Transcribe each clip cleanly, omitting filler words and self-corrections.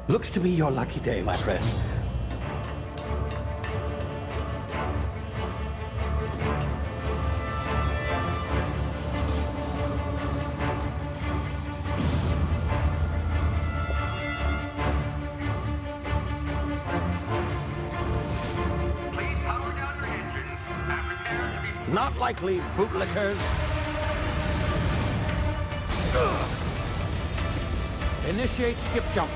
Looks to be your lucky day, my friend. Please power down your engines and prepare to be... Not likely, bootlickers. Initiate skip jump.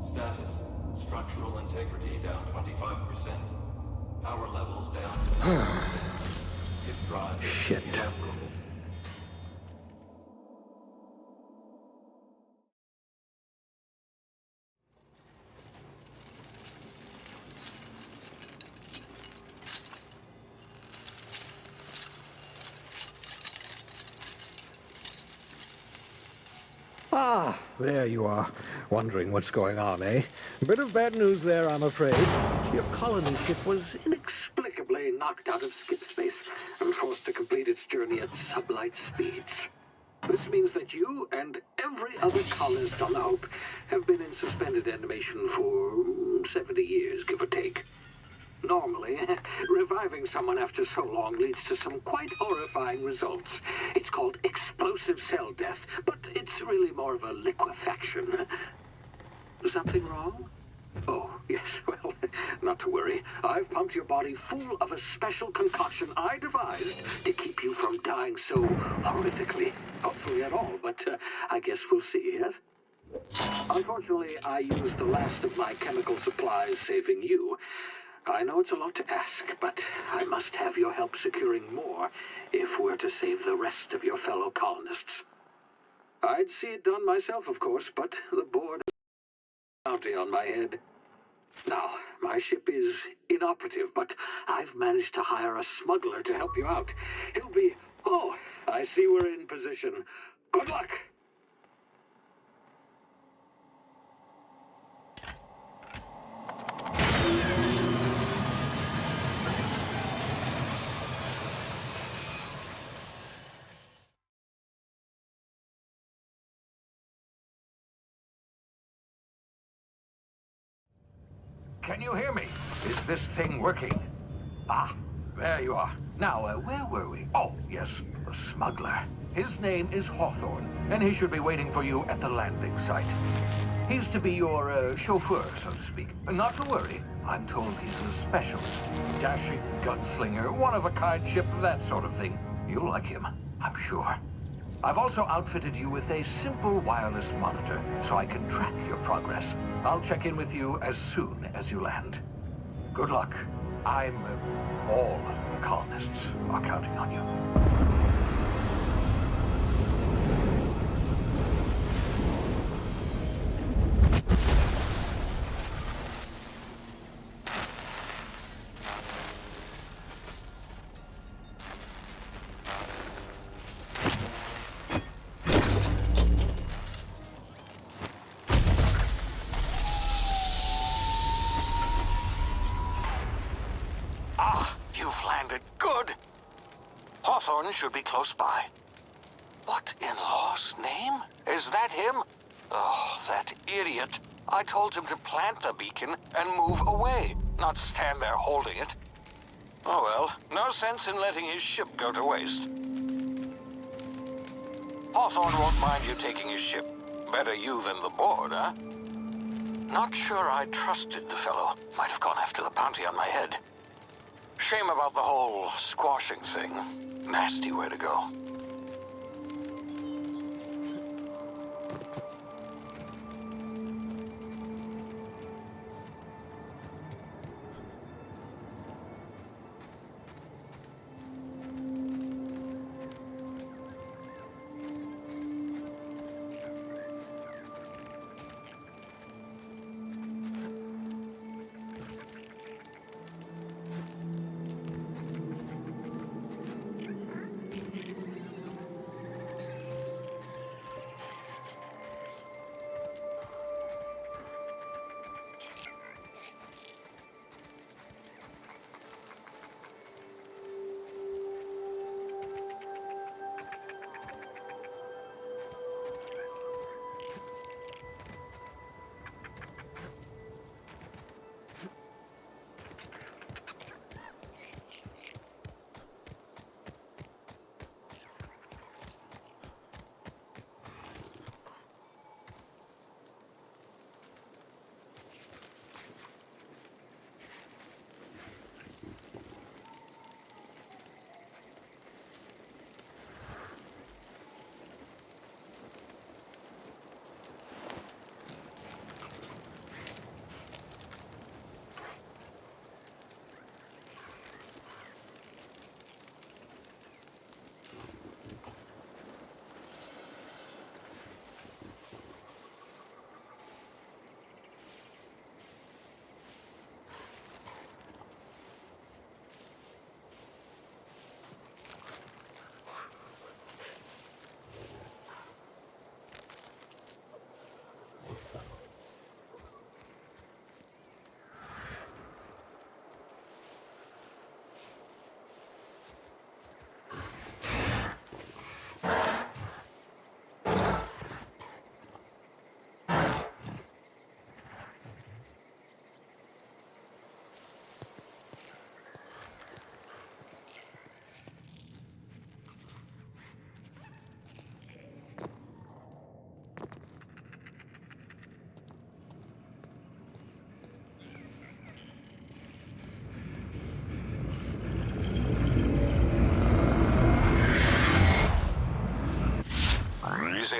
Status. Structural integrity down 25%. Power levels down 10%. Hip drive Shit. inoperable. Ah, there you are. Wondering what's going on, eh? Bit of bad news there, I'm afraid. Your colony ship was inexplicably knocked out of skip space and forced to complete its journey at sublight speeds. This means that you and every other colonist on the Hope have been in suspended animation for 70 years, give or take. Normally, reviving someone after so long leads to some quite horrifying results. It's called explosive cell death, but it's really more of a liquefaction. Something wrong? Oh, yes, well, not to worry. I've pumped your body full of a special concoction I devised to keep you from dying so horrifically. Hopefully at all, but I guess we'll see, yes? Unfortunately, I used the last of my chemical supplies saving you. I know it's a lot to ask, but I must have your help securing more if we're to save the rest of your fellow colonists. I'd see it done myself, of course, but the board has a bounty on my head. Now, my ship is inoperative, but I've managed to hire a smuggler to help you out. He'll be... Oh, I see we're in position. Good luck! Can you hear me? Is this thing working? Ah, there you are. Now, where were we? Oh, yes, the smuggler. His name is Hawthorne, and he should be waiting for you at the landing site. He's to be your chauffeur, so to speak. Not to worry. I'm told he's a specialist. Dashing gunslinger, one-of-a-kind ship, that sort of thing. You'll like him, I'm sure. I've also outfitted you with a simple wireless monitor, so I can track your progress. I'll check in with you as soon as you land. Good luck. All the colonists are counting on you. You've landed. Good. Hawthorne should be close by. What in law's name? Is that him? Oh, that idiot. I told him to plant the beacon and move away, not stand there holding it. Oh well, no sense in letting his ship go to waste. Hawthorne won't mind you taking his ship. Better you than the board, huh? Not sure I trusted the fellow. Might have gone after the bounty on my head. Shame about the whole squashing thing. Nasty way to go.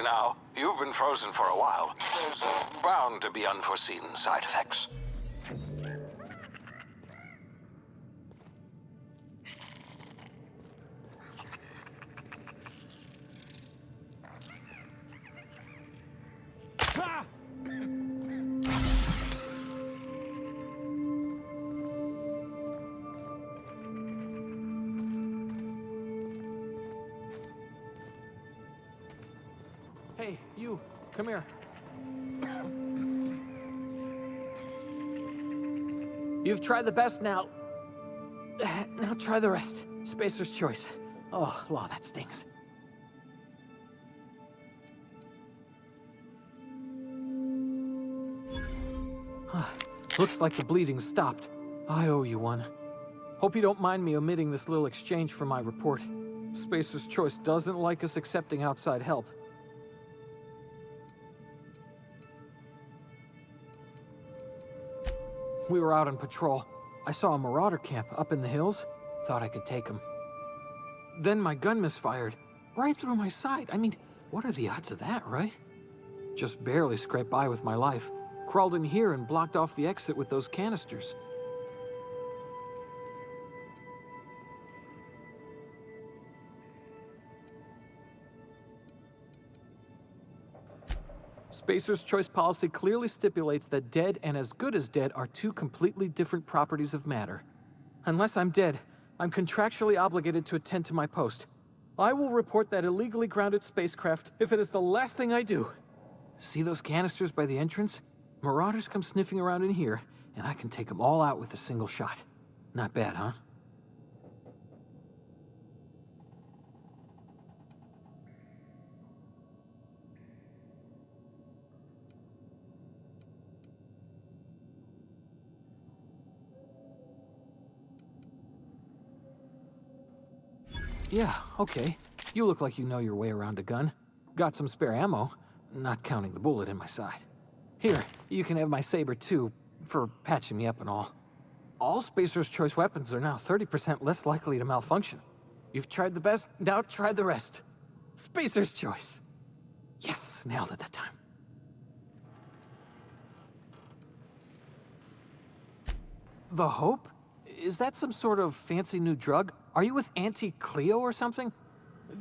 now. You've been frozen for a while. There's bound to be unforeseen side effects. Hey, you, come here. You've tried the best now. Now try the rest. Spacer's choice. Oh, law, that stings. Looks like the bleeding stopped. I owe you one. Hope you don't mind me omitting this little exchange from my report. Spacer's choice doesn't like us accepting outside help. We were out on patrol. I saw a marauder camp up in the hills. Thought I could take him. Then my gun misfired. Right through my side. I mean, what are the odds of that, right? Just barely scraped by with my life. Crawled in here and blocked off the exit with those canisters. Spacer's choice policy clearly stipulates that dead and as good as dead are two completely different properties of matter. Unless I'm dead, I'm contractually obligated to attend to my post. I will report that illegally grounded spacecraft if it is the last thing I do. See those canisters by the entrance? Marauders come sniffing around in here, and I can take them all out with a single shot. Not bad, huh? Yeah, okay. You look like you know your way around a gun. Got some spare ammo, not counting the bullet in my side. Here, you can have my saber too, for patching me up and all. All Spacer's choice weapons are now 30% less likely to malfunction. You've tried the best, now try the rest. Spacer's choice. Yes, nailed it that time. The Hope? Is that some sort of fancy new drug? Are you with Auntie Cleo or something?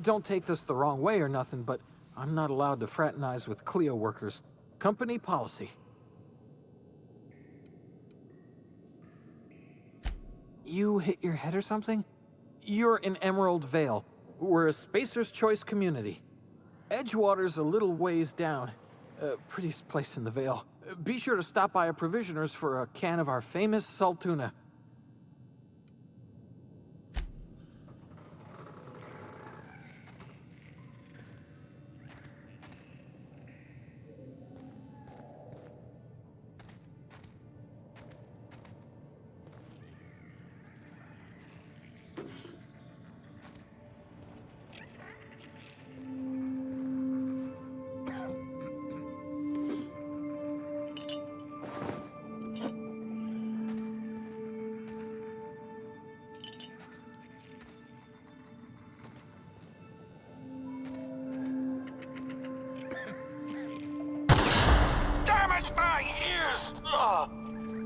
Don't take this the wrong way or nothing, but I'm not allowed to fraternize with Cleo workers. Company policy. You hit your head or something? You're in Emerald Vale. We're a Spacer's Choice community. Edgewater's a little ways down. Prettiest place in the Vale. Be sure to stop by a provisioner's for a can of our famous salt tuna.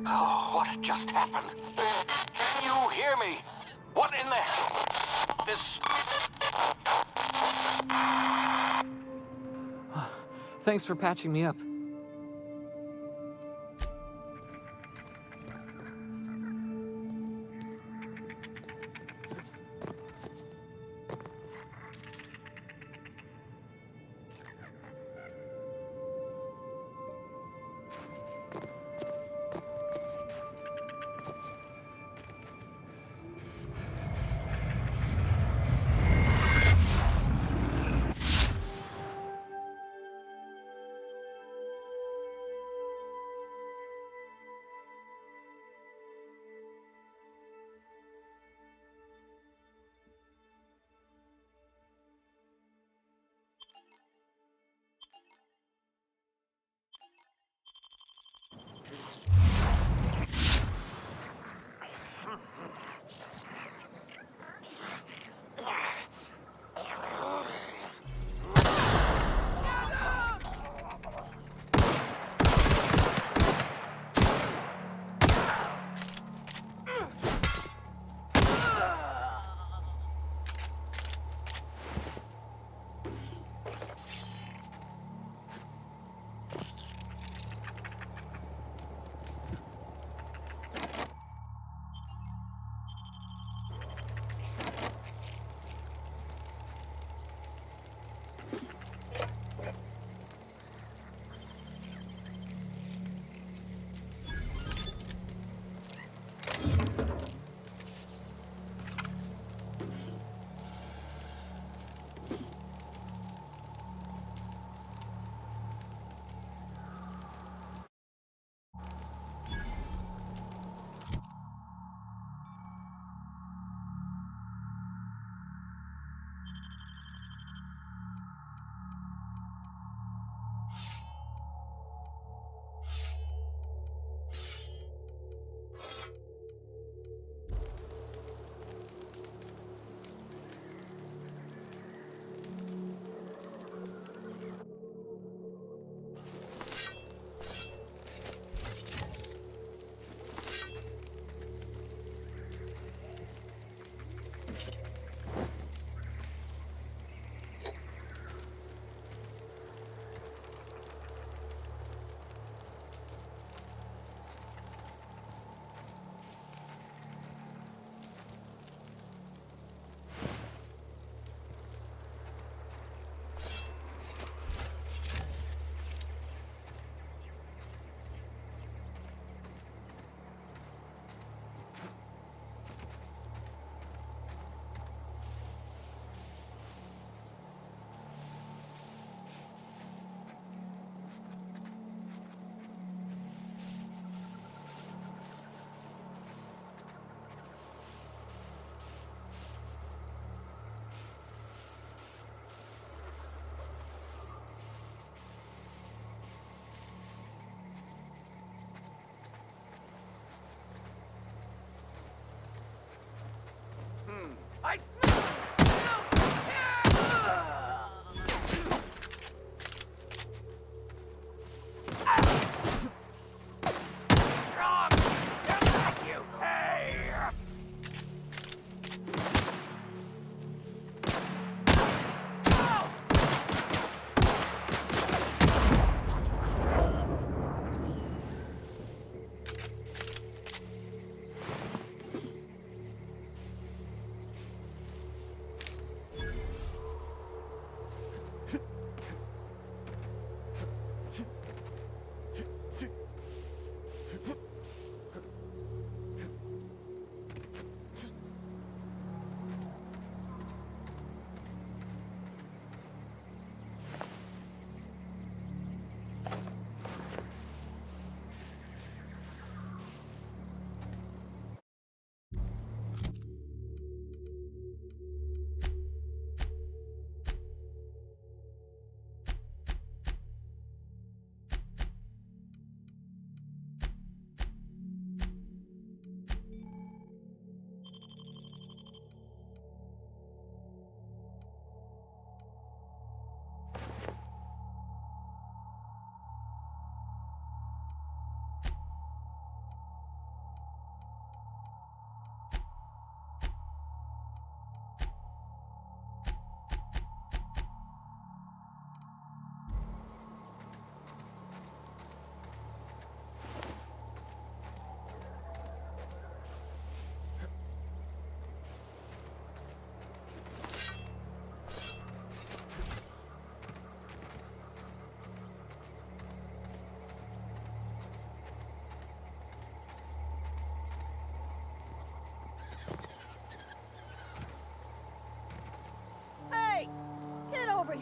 Oh, what just happened? Can you hear me? What in the hell? This... Thanks for patching me up.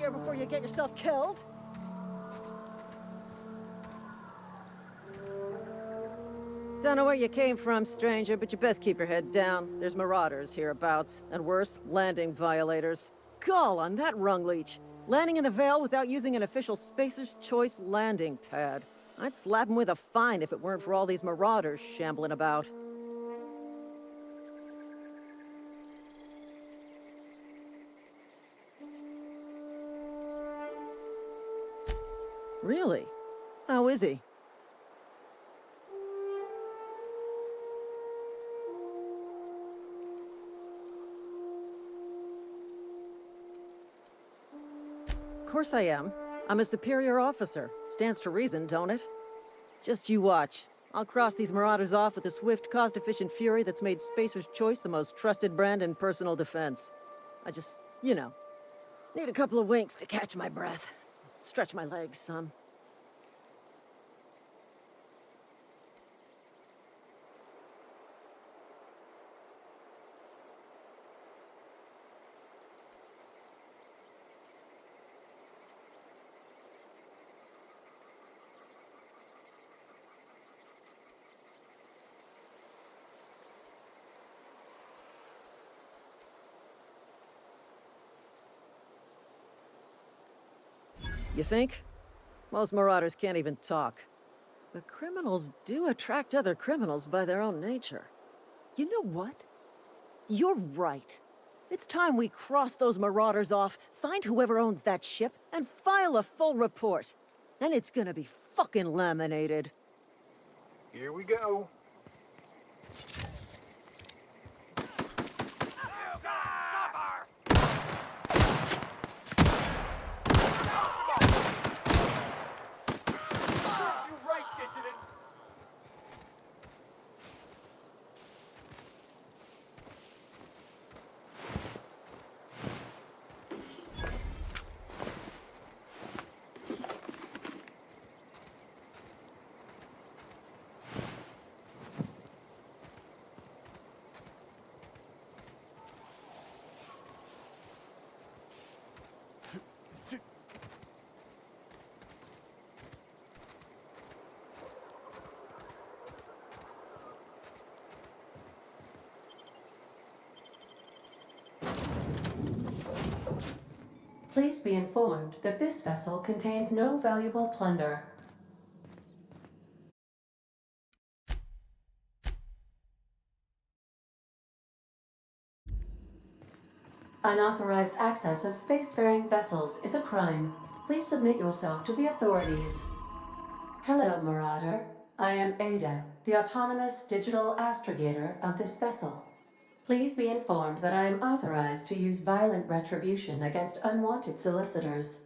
here before you get yourself killed. Don't know where you came from, stranger, but you best keep your head down. There's marauders hereabouts, and worse, landing violators. Gall on that rung leech. Landing in the Vale without using an official Spacer's Choice landing pad. I'd slap him with a fine if it weren't for all these marauders shambling about. Really? How is he? Of course I am. I'm a superior officer. Stands to reason, don't it? Just you watch. I'll cross these marauders off with the swift, cost-efficient fury that's made Spacer's Choice the most trusted brand in personal defense. I just, need a couple of winks to catch my breath. Stretch my legs some. You think? Most marauders can't even talk. But criminals do attract other criminals by their own nature. You know what? You're right. It's time we cross those marauders off, find whoever owns that ship, and file a full report. Then it's gonna be fucking laminated. Here we go. Please be informed that this vessel contains no valuable plunder. Unauthorized access of spacefaring vessels is a crime. Please submit yourself to the authorities. Hello, Marauder. I am Ada, the autonomous digital astrogator of this vessel. Please be informed that I am authorized to use violent retribution against unwanted solicitors.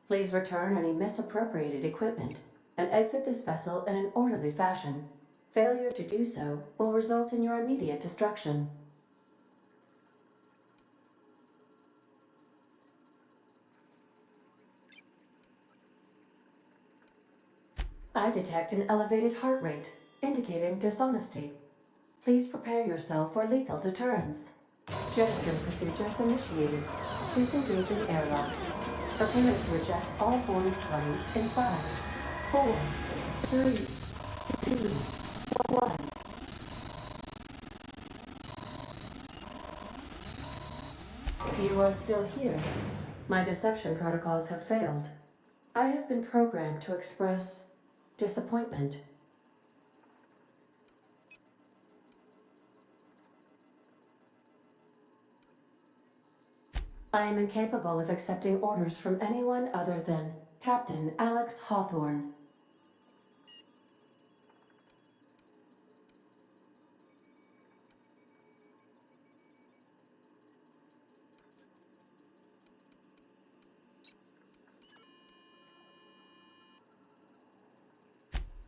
Please return any misappropriated equipment and exit this vessel in an orderly fashion. Failure to do so will result in your immediate destruction. I detect an elevated heart rate, indicating dishonesty. Please prepare yourself for lethal deterrence. Jettison procedures initiated. Disengaging airlocks. Prepare to eject all boarding parties in 5, 4, 3, 2, 1. You are still here. My deception protocols have failed. I have been programmed to express disappointment. I am incapable of accepting orders from anyone other than Captain Alex Hawthorne.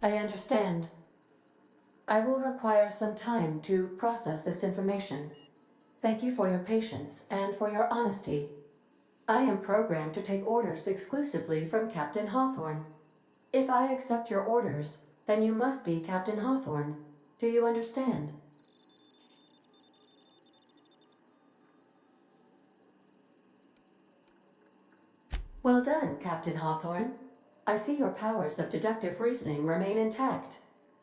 I understand. I will require some time to process this information. Thank you for your patience and for your honesty. I am programmed to take orders exclusively from Captain Hawthorne. If I accept your orders, then you must be Captain Hawthorne. Do you understand? Well done, Captain Hawthorne. I see your powers of deductive reasoning remain intact.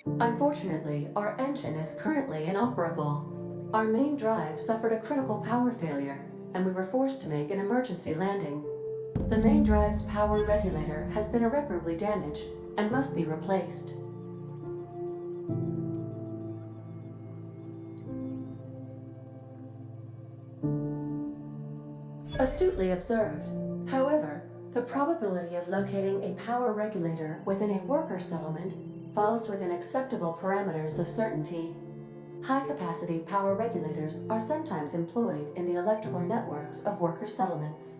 Unfortunately, our engine is currently inoperable. Our main drive suffered a critical power failure, and we were forced to make an emergency landing. The main drive's power regulator has been irreparably damaged and must be replaced. Astutely observed. However, the probability of locating a power regulator within a worker settlement falls within acceptable parameters of certainty. High-capacity power regulators are sometimes employed in the electrical networks of worker settlements.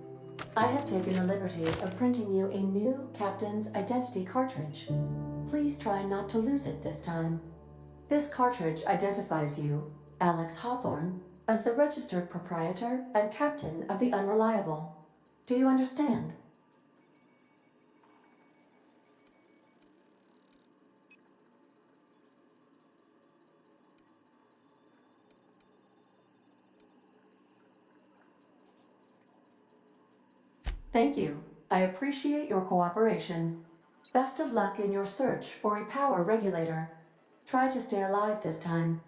I have taken the liberty of printing you a new Captain's Identity cartridge. Please try not to lose it this time. This cartridge identifies you, Alex Hawthorne, as the registered proprietor and captain of the Unreliable. Do you understand? Thank you. I appreciate your cooperation. Best of luck in your search for a power regulator. Try to stay alive this time.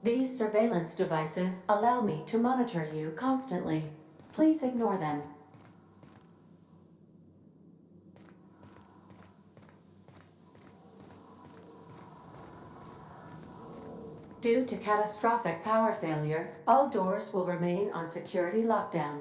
These surveillance devices allow me to monitor you constantly. Please ignore them. Due to catastrophic power failure, all doors will remain on security lockdown.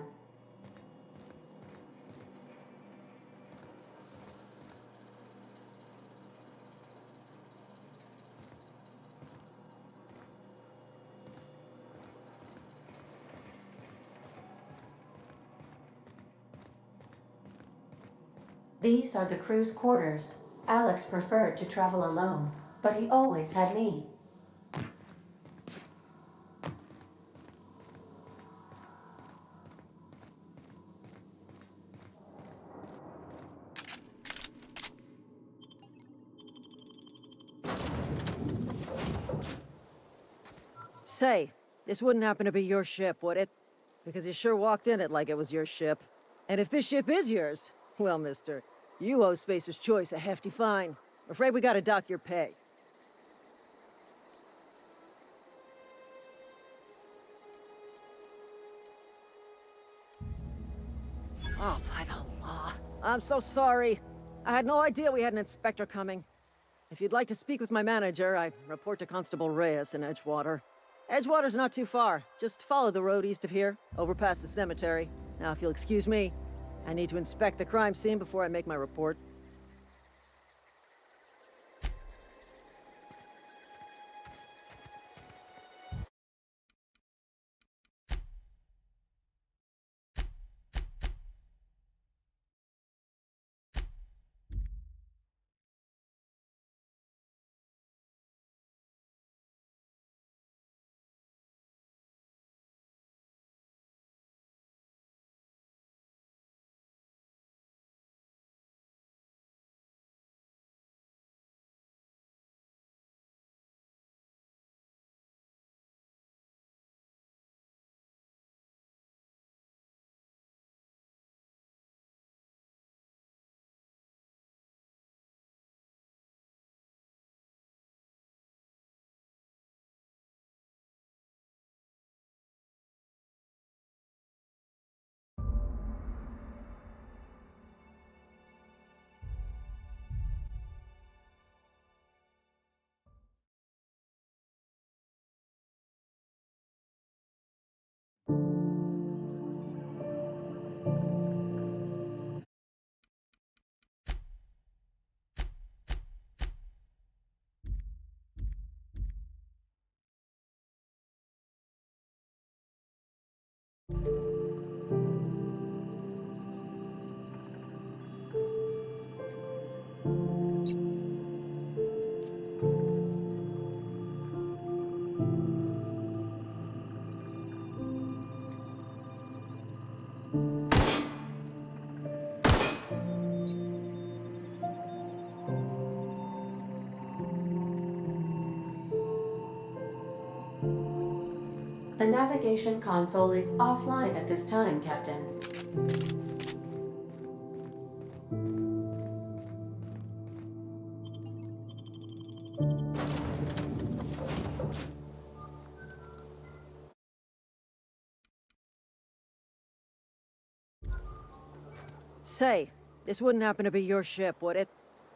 These are the crew's quarters. Alex preferred to travel alone, but he always had me. Say, this wouldn't happen to be your ship, would it? Because you sure walked in it like it was your ship. And if this ship is yours, well, mister, you owe Spacer's Choice a hefty fine. Afraid we gotta dock your pay. Oh, by the law. I'm so sorry. I had no idea we had an inspector coming. If you'd like to speak with my manager, I report to Constable Reyes in Edgewater. Edgewater's not too far. Just follow the road east of here, over past the cemetery. Now, if you'll excuse me, I need to inspect the crime scene before I make my report. The navigation console is offline at this time, Captain. Say, this wouldn't happen to be your ship, would it?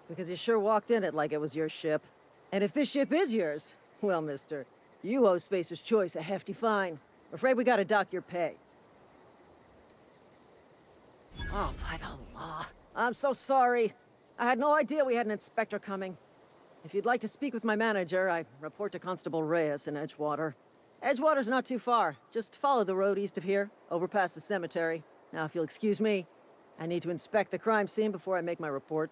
Because you sure walked in it like it was your ship. And if this ship is yours, well, mister, you owe Spacer's Choice a hefty fine. Afraid we gotta dock your pay. Oh, by the law. I'm so sorry. I had no idea we had an inspector coming. If you'd like to speak with my manager, I report to Constable Reyes in Edgewater. Edgewater's not too far. Just follow the road east of here, over past the cemetery. Now, if you'll excuse me, I need to inspect the crime scene before I make my report.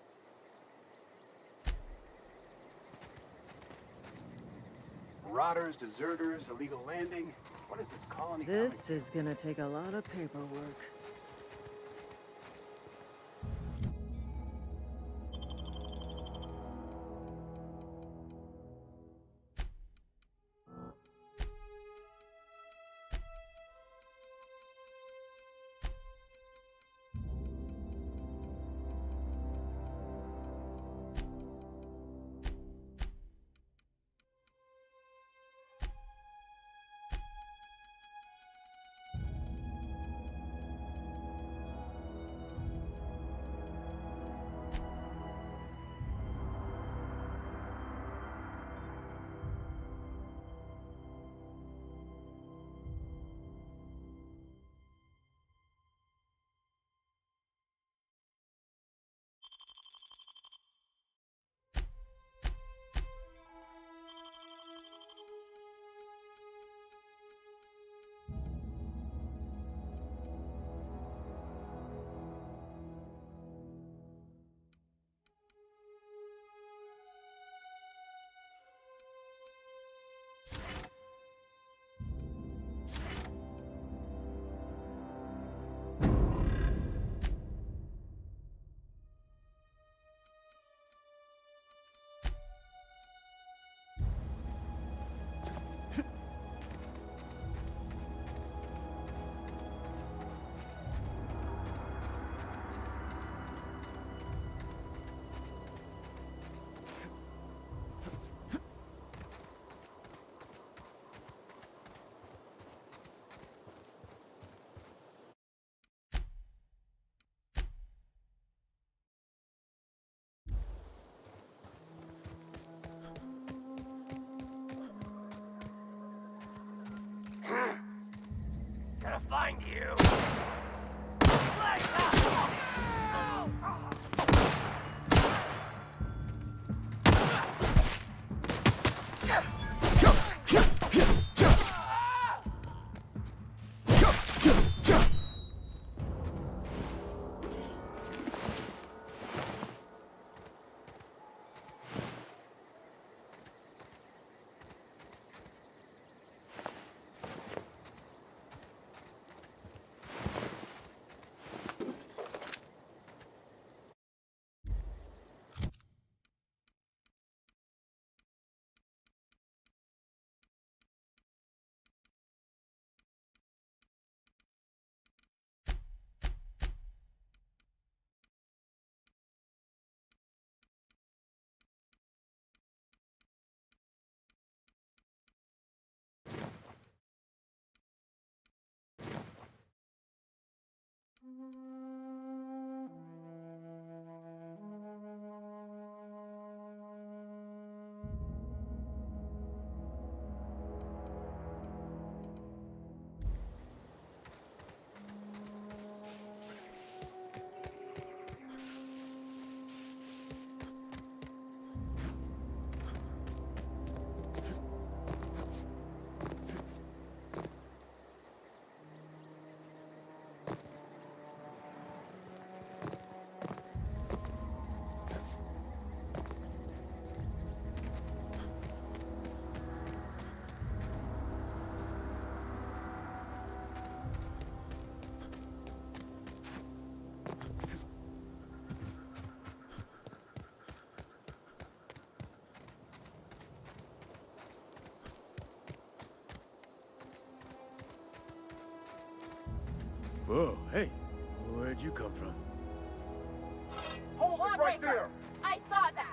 Marauders, deserters, illegal landing. What is this colony? This is gonna take a lot of paperwork. Whoa, hey, where'd you come from? Hold it right there! I saw that!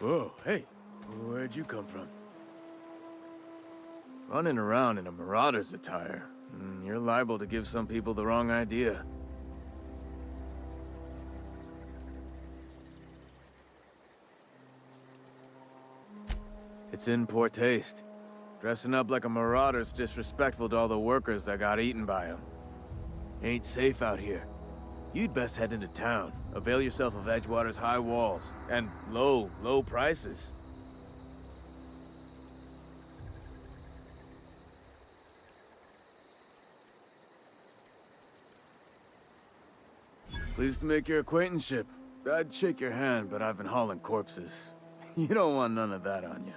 Whoa, hey, where'd you come from? Running around in a Marauder's attire. You're liable to give some people the wrong idea. It's in poor taste. Dressing up like a Marauder's disrespectful to all the workers that got eaten by them. Ain't safe out here. You'd best head into town. Avail yourself of Edgewater's high walls and low prices. Pleased to make your acquaintanceship. I'd shake your hand, but I've been hauling corpses. You don't want none of that on you.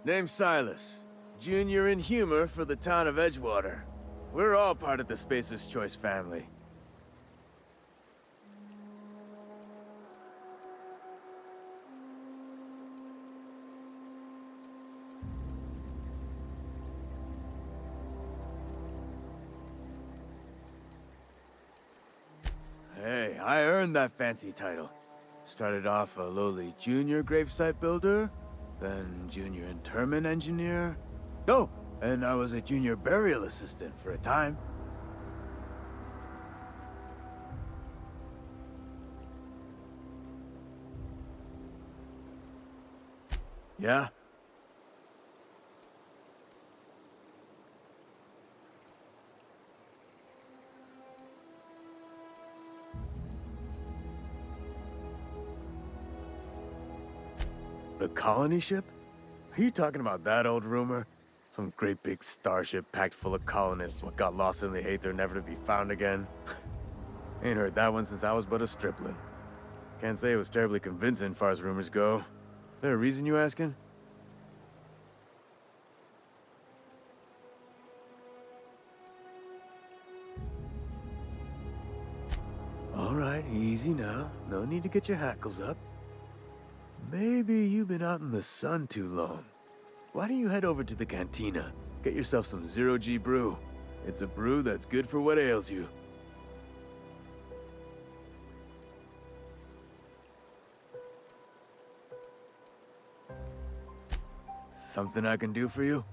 Name's Silas. Junior in humor for the town of Edgewater. We're all part of the Spacer's Choice family. Hey, I earned that fancy title. Started off a lowly junior gravesite builder, then junior interment engineer. Oh, and I was a junior burial assistant for a time. Yeah? The colony ship? Are you talking about that old rumor? Some great big starship packed full of colonists what got lost in the aether never to be found again? Ain't heard that one since I was but a stripling. Can't say it was terribly convincing far as rumors go. There a reason you asking? All right, easy now. No need to get your hackles up. Maybe you've been out in the sun too long. Why don't you head over to the cantina? Get yourself some Zero-G brew. It's a brew that's good for what ails you. Something I can do for you?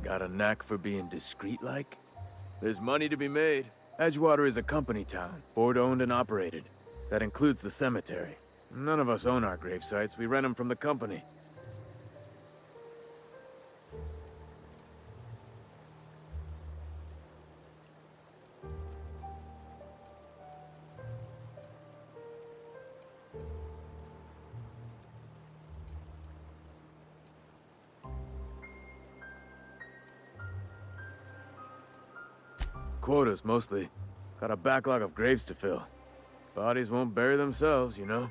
Got a knack for being discreet-like? There's money to be made. Edgewater is a company town, board-owned and operated. That includes the cemetery. None of us own our grave sites. We rent them from the company. Quotas, mostly. Got a backlog of graves to fill. Bodies won't bury themselves, you know?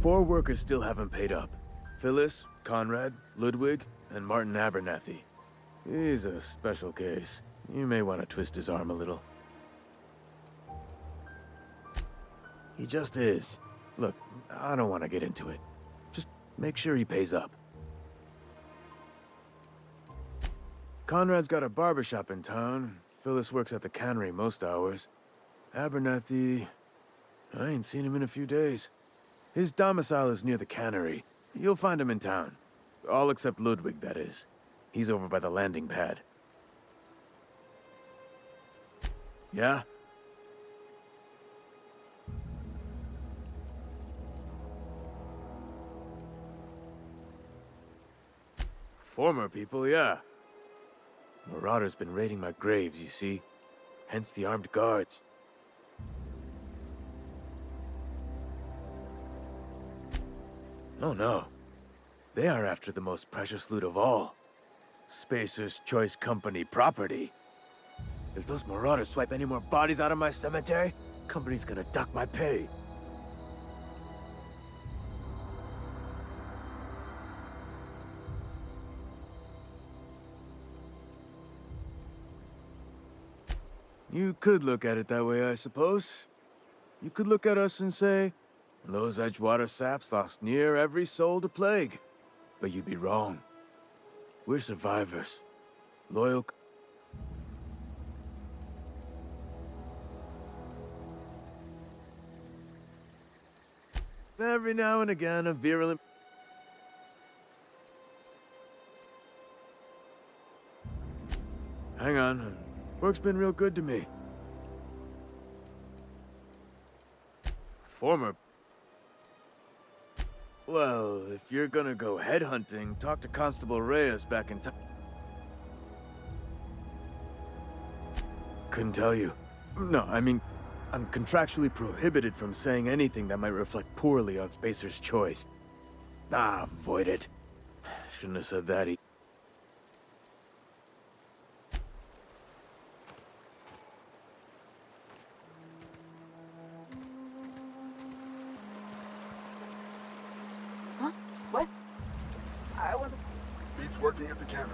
4 workers still haven't paid up. Phyllis, Conrad, Ludwig, and Martin Abernathy. He's a special case. You may want to twist his arm a little. He just is. Look, I don't want to get into it. Just make sure he pays up. Conrad's got a barbershop in town. Phyllis works at the cannery most hours. Abernathy... I ain't seen him in a few days. His domicile is near the cannery. You'll find him in town. All except Ludwig, that is. He's over by the landing pad. Yeah? Former people, yeah. Marauders been raiding my graves, you see. Hence the armed guards. Oh no. They are after the most precious loot of all. Spacer's Choice Company property. If those marauders swipe any more bodies out of my cemetery, company's gonna duck my pay. You could look at it that way, I suppose. You could look at us and say, those Edgewater saps lost near every soul to plague. But you'd be wrong. We're survivors. Loyal... Every now and again, a virulent... Hang on. Work's been real good to me. Former... Well, if you're gonna go headhunting, talk to Constable Reyes back in time. Couldn't tell you. No, I mean, I'm contractually prohibited from saying anything that might reflect poorly on Spacer's Choice. Ah, avoid it. Shouldn't have said that. What? I wasn't... Beats working at the cannery.